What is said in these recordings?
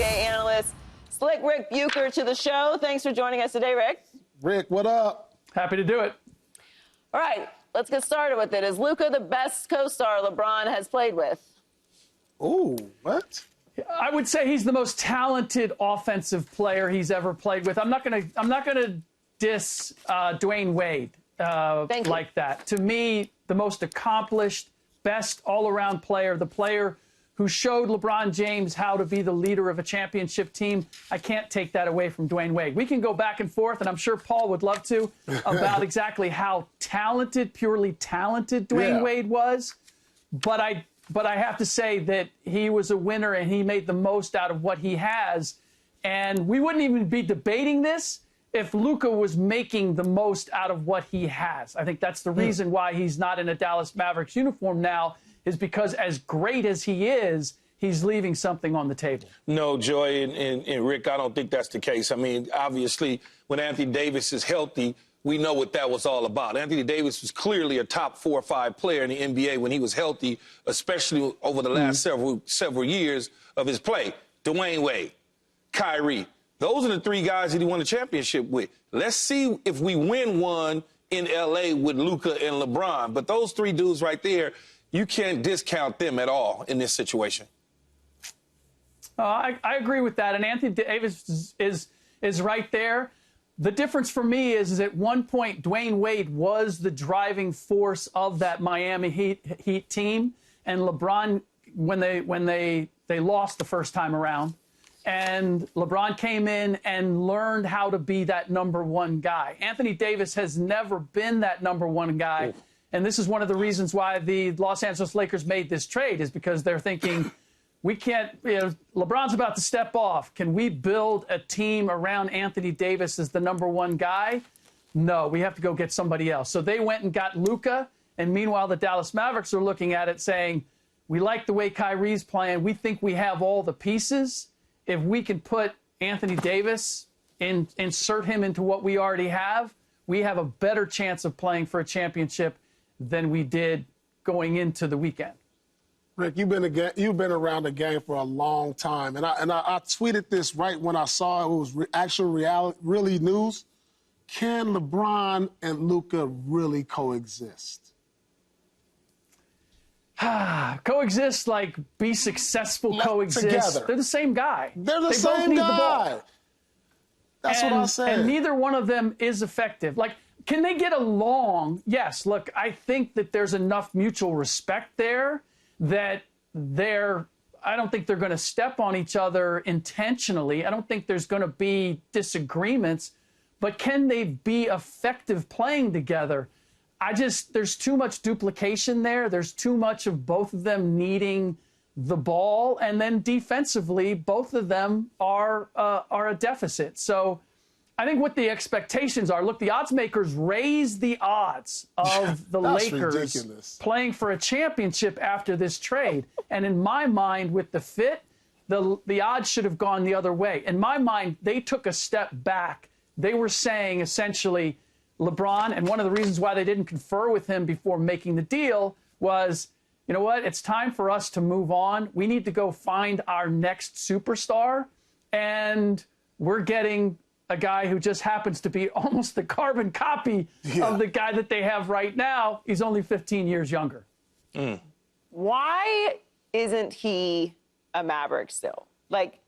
NBA analyst, Slick Ric Bucher, to the show. Thanks for joining us today, Rick. Rick, what up? Happy to do it. All right, let's get started with it. Is Luka the best co-star LeBron has played with? Ooh, what? I would say he's the most talented offensive player he's ever played with. I'm not gonna diss Dwayne Wade like that. To me, the most accomplished, best all-around player, the player who showed LeBron James how to be the leader of a championship team. I can't take that away from Dwayne Wade. We can go back and forth, and I'm sure Paul would love to, about exactly how talented, purely talented Dwayne Wade was. But I have to say that he was a winner, and he made the most out of what he has. And we wouldn't even be debating this if Luka was making the most out of what he has. I think that's the reason why he's not in a Dallas Mavericks uniform now, is because as great as he is, he's leaving something on the table. No, Joy and Rick, I don't think that's the case. I mean, obviously, when Anthony Davis is healthy, we know what that was all about. Anthony Davis was clearly a top 4 or 5 player in the NBA when he was healthy, especially over the last several years of his play. Dwayne Wade, Kyrie, those are the 3 guys that he won the championship with. Let's see if we win one in L.A. with Luka and LeBron. But those 3 dudes right there, you can't discount them at all in this situation. I agree with that. And Anthony Davis is right there. The difference for me is at one point, Dwayne Wade was the driving force of that Miami Heat team. And LeBron, when they lost the first time around, and LeBron came in and learned how to be that number 1 guy. Anthony Davis has never been that number 1 guy. And this is one of the reasons why the Los Angeles Lakers made this trade, is because they're thinking, we can't, LeBron's about to step off. Can we build a team around Anthony Davis as the number 1 guy? No, we have to go get somebody else. So they went and got Luka. And meanwhile, the Dallas Mavericks are looking at it saying, we like the way Kyrie's playing. We think we have all the pieces. If we can put Anthony Davis insert him into what we already have, we have a better chance of playing for a championship than we did going into the weekend. Rick, you've been around the game for a long time, and I tweeted this right when I saw it was really news. Can LeBron and Luka really coexist? Coexist, like be successful, coexist. Together. They're the same guy. They're the same guy. That's what I said. And neither one of them is effective. Like, can they get along? Yes. Look, I think that there's enough mutual respect there that I don't think they're going to step on each other intentionally. I don't think there's going to be disagreements, but can they be effective playing together? There's too much duplication there. There's too much of both of them needing the ball. And then defensively, both of them are a deficit. So I think what the expectations are, look, the odds makers raised the odds of the Lakers playing for a championship after this trade. And in my mind, with the fit, the odds should have gone the other way. In my mind, they took a step back. They were saying essentially, LeBron, and one of the reasons why they didn't confer with him before making the deal was, you know what, it's time for us to move on. We need to go find our next superstar. And we're getting a guy who just happens to be almost the carbon copy of the guy that they have right now. He's only 15 years younger. Why isn't he a Maverick still? Like,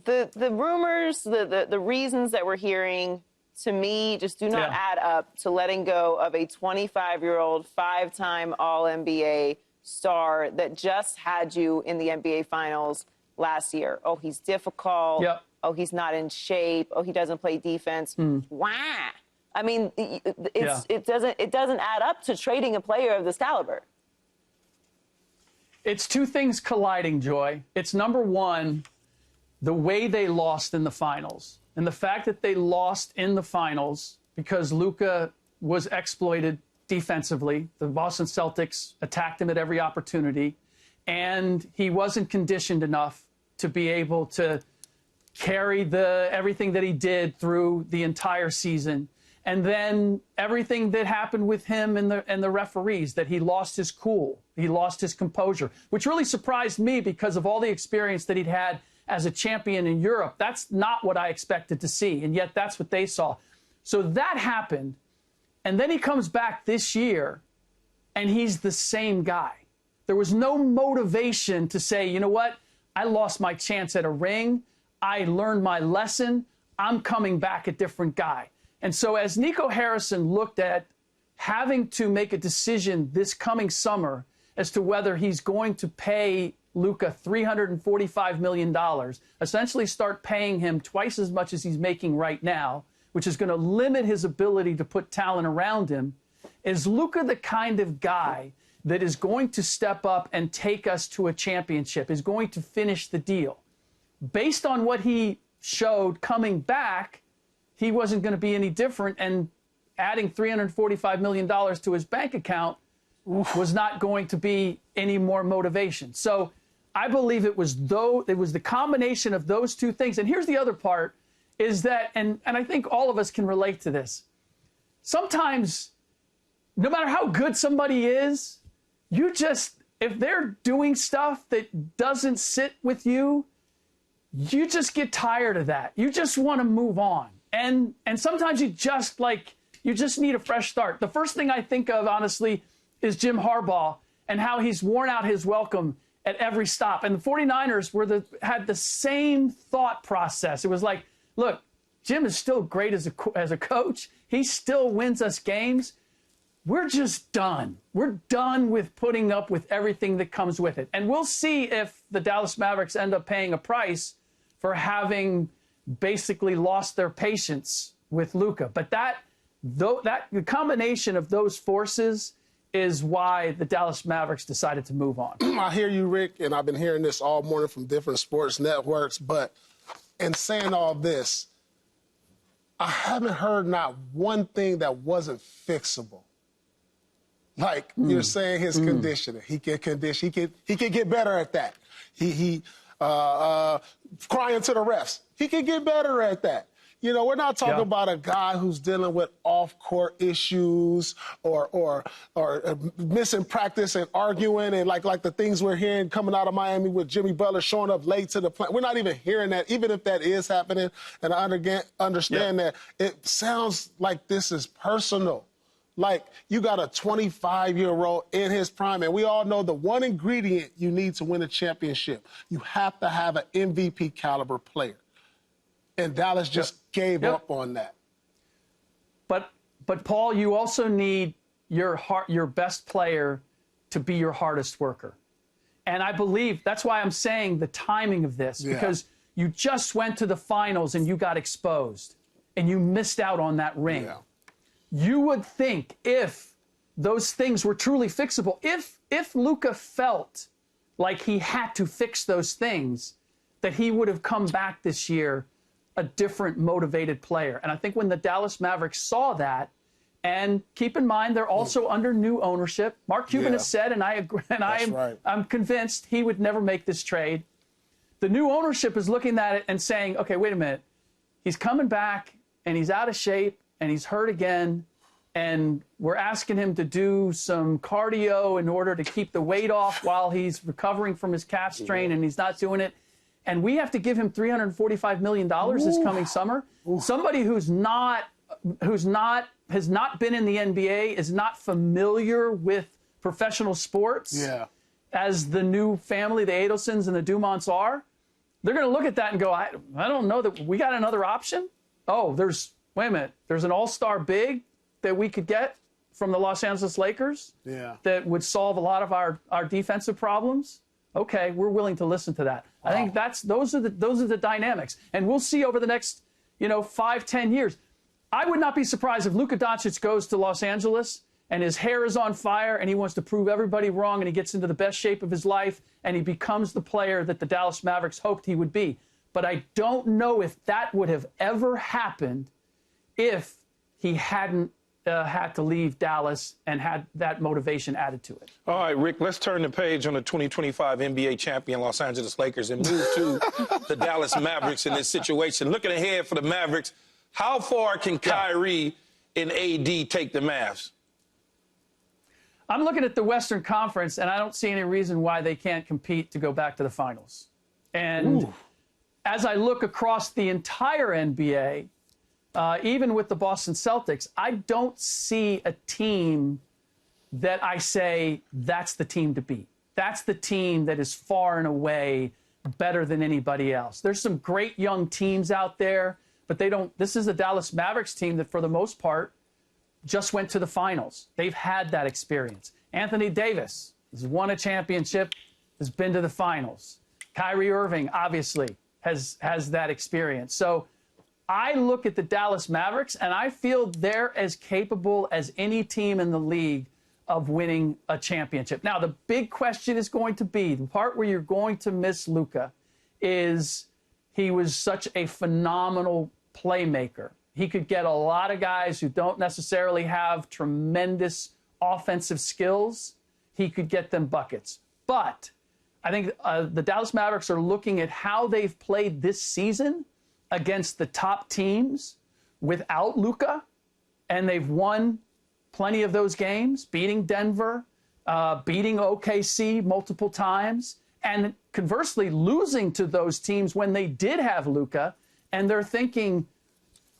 the rumors, the reasons that we're hearing, to me, just do not add up to letting go of a 25-year-old, 5-time All-NBA star that just had you in the NBA Finals last year. Oh, he's difficult. Oh, he's not in shape. Oh, he doesn't play defense. Wah. I mean, it doesn't add up to trading a player of this caliber. It's 2 things colliding, Joy. It's number 1, the way they lost in the finals. And the fact that they lost in the finals because Luka was exploited defensively. The Boston Celtics attacked him at every opportunity. And he wasn't conditioned enough to be able to carry everything that he did through the entire season. And then everything that happened with him and the referees, that he lost his cool, he lost his composure, which really surprised me because of all the experience that he'd had as a champion in Europe. That's not what I expected to see, and yet that's what they saw. So that happened, and then he comes back this year, and he's the same guy. There was no motivation to say, you know what, I lost my chance at a ring. I learned my lesson. I'm coming back a different guy. And so as Nico Harrison looked at having to make a decision this coming summer as to whether he's going to pay Luka $345 million, essentially start paying him twice as much as he's making right now, which is going to limit his ability to put talent around him, is Luka the kind of guy that is going to step up and take us to a championship, is going to finish the deal? Based on what he showed coming back, he wasn't going to be any different, and adding $345 million to his bank account was not going to be any more motivation. So I believe it was the combination of those two things. And here's the other part, is that, and I think all of us can relate to this, sometimes no matter how good somebody is, you just, if they're doing stuff that doesn't sit with you, you just get tired of that. You just want to move on. And sometimes you just need a fresh start. The first thing I think of, honestly, is Jim Harbaugh and how he's worn out his welcome at every stop. And the 49ers had the same thought process. It was like, look, Jim is still great as a coach. He still wins us games. We're just done. We're done with putting up with everything that comes with it. And we'll see if the Dallas Mavericks end up paying a price for having basically lost their patience with Luka. But the combination of those forces is why the Dallas Mavericks decided to move on. I hear you, Rick, and I've been hearing this all morning from different sports networks, but in saying all this, I haven't heard not one thing that wasn't fixable. Like you're saying, his conditioning. He can condition. He can get better at that. He crying to the refs. He can get better at that. You know, we're not talking about a guy who's dealing with off-court issues or missing practice and arguing and like the things we're hearing coming out of Miami with Jimmy Butler showing up late to the plant. We're not even hearing that, even if that is happening. And I understand that it sounds like this is personal. Like, you got a 25-year-old in his prime, and we all know the one ingredient you need to win a championship. You have to have an MVP caliber player. And Dallas just gave up on that. But Paul, you also need your best player to be your hardest worker. And I believe that's why I'm saying the timing of this, because you just went to the finals and you got exposed and you missed out on that ring. Yeah. You would think if those things were truly fixable, if Luka felt like he had to fix those things, that he would have come back this year a different motivated player. And I think when the Dallas Mavericks saw that, and keep in mind, they're also under new ownership. Mark Cuban has said, and I agree, and I'm convinced he would never make this trade. The new ownership is looking at it and saying, okay, wait a minute. He's coming back, and he's out of shape, and he's hurt again, and we're asking him to do some cardio in order to keep the weight off while he's recovering from his calf strain, and he's not doing it. And we have to give him $345 million this coming summer. Somebody who's not has not been in the NBA, is not familiar with professional sports, as the new family, the Adelsons and the Dumonts are, they're going to look at that and go, I don't know that we got another option. Oh, wait a minute, there's an all-star big that we could get from the Los Angeles Lakers that would solve a lot of our defensive problems. Okay, we're willing to listen to that. Wow. I think those are the dynamics. And we'll see over the next, 5-10 years. I would not be surprised if Luka Dončić goes to Los Angeles and his hair is on fire and he wants to prove everybody wrong and he gets into the best shape of his life and he becomes the player that the Dallas Mavericks hoped he would be. But I don't know if that would have ever happened if he hadn't had to leave Dallas and had that motivation added to it. All right, Rick, let's turn the page on the 2025 NBA champion Los Angeles Lakers and move to the Dallas Mavericks in this situation. Looking ahead for the Mavericks, how far can Kyrie and AD take the Mavs? I'm looking at the Western Conference, and I don't see any reason why they can't compete to go back to the finals. And as I look across the entire NBA, even with the Boston Celtics, I don't see a team that I say that's the team to beat. That's the team that is far and away better than anybody else. There's some great young teams out there, but they don't. This is a Dallas Mavericks team that, for the most part, just went to the finals. They've had that experience. Anthony Davis has won a championship, has been to the finals. Kyrie Irving, obviously, has that experience. So I look at the Dallas Mavericks, and I feel they're as capable as any team in the league of winning a championship. Now, the big question is going to be, the part where you're going to miss Luka, is he was such a phenomenal playmaker. He could get a lot of guys who don't necessarily have tremendous offensive skills. He could get them buckets. But I think the Dallas Mavericks are looking at how they've played this season against the top teams without Luka, and they've won plenty of those games, beating Denver, beating OKC multiple times, and conversely losing to those teams when they did have Luka, and they're thinking,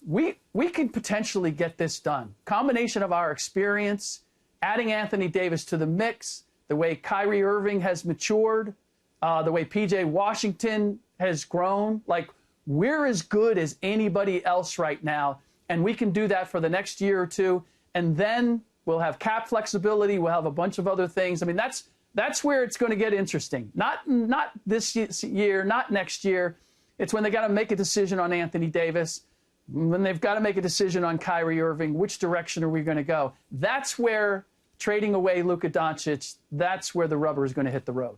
we could potentially get this done. Combination of our experience, adding Anthony Davis to the mix, the way Kyrie Irving has matured, the way PJ Washington has grown. Like, we're as good as anybody else right now, and we can do that for the next year or two, and then we'll have cap flexibility, we'll have a bunch of other things. I mean, that's where it's going to get interesting. Not this year, not next year. It's when they got to make a decision on Anthony Davis, when they've got to make a decision on Kyrie Irving, which direction are we going to go? That's where trading away Luka Dončić, that's where the rubber is going to hit the road.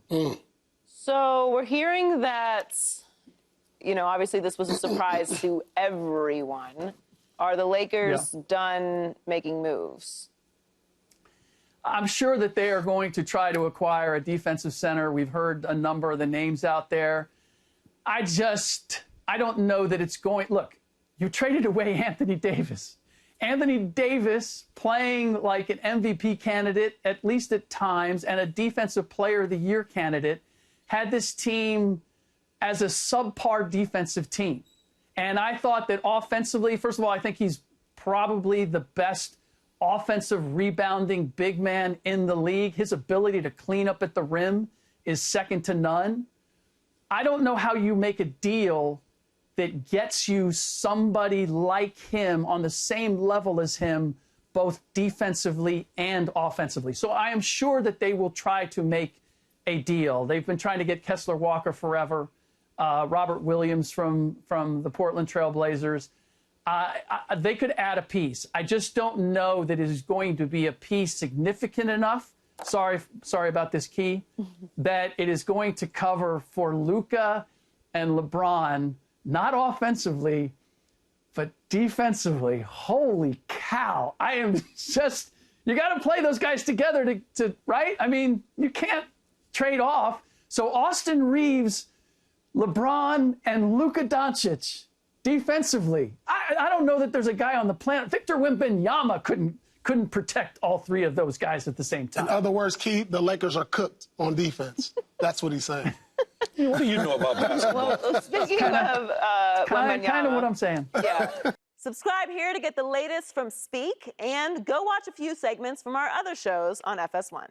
So we're hearing that, obviously this was a surprise to everyone. Are the Lakers done making moves? I'm sure that they are going to try to acquire a defensive center. We've heard a number of the names out there. I don't know that it's going. Look, you traded away Anthony Davis. Anthony Davis playing like an MVP candidate, at least at times, and a Defensive Player of the Year candidate, had this team as a subpar defensive team. And I thought that offensively, first of all, I think he's probably the best offensive rebounding big man in the league. His ability to clean up at the rim is second to none. I don't know how you make a deal that gets you somebody like him on the same level as him, both defensively and offensively. So I am sure that they will try to make a deal. They've been trying to get Kessler Walker forever, Robert Williams from the Portland Trail Blazers. They could add a piece. I just don't know that it is going to be a piece significant enough. Sorry about this, Key. That it is going to cover for Luka and LeBron, not offensively, but defensively. Holy cow. I am just, you got to play those guys together to, right? I mean, you can't trade off. So Austin Reeves, LeBron, and Luka Dončić defensively. I don't know that there's a guy on the planet. Victor Wembanyama couldn't protect all three of those guys at the same time. In other words, Keith, the Lakers are cooked on defense. That's what he's saying. What do you know about basketball? Well, speaking of Wembanyama. Kind of what I'm saying. Yeah. Subscribe here to get the latest from Speak, and go watch a few segments from our other shows on FS1.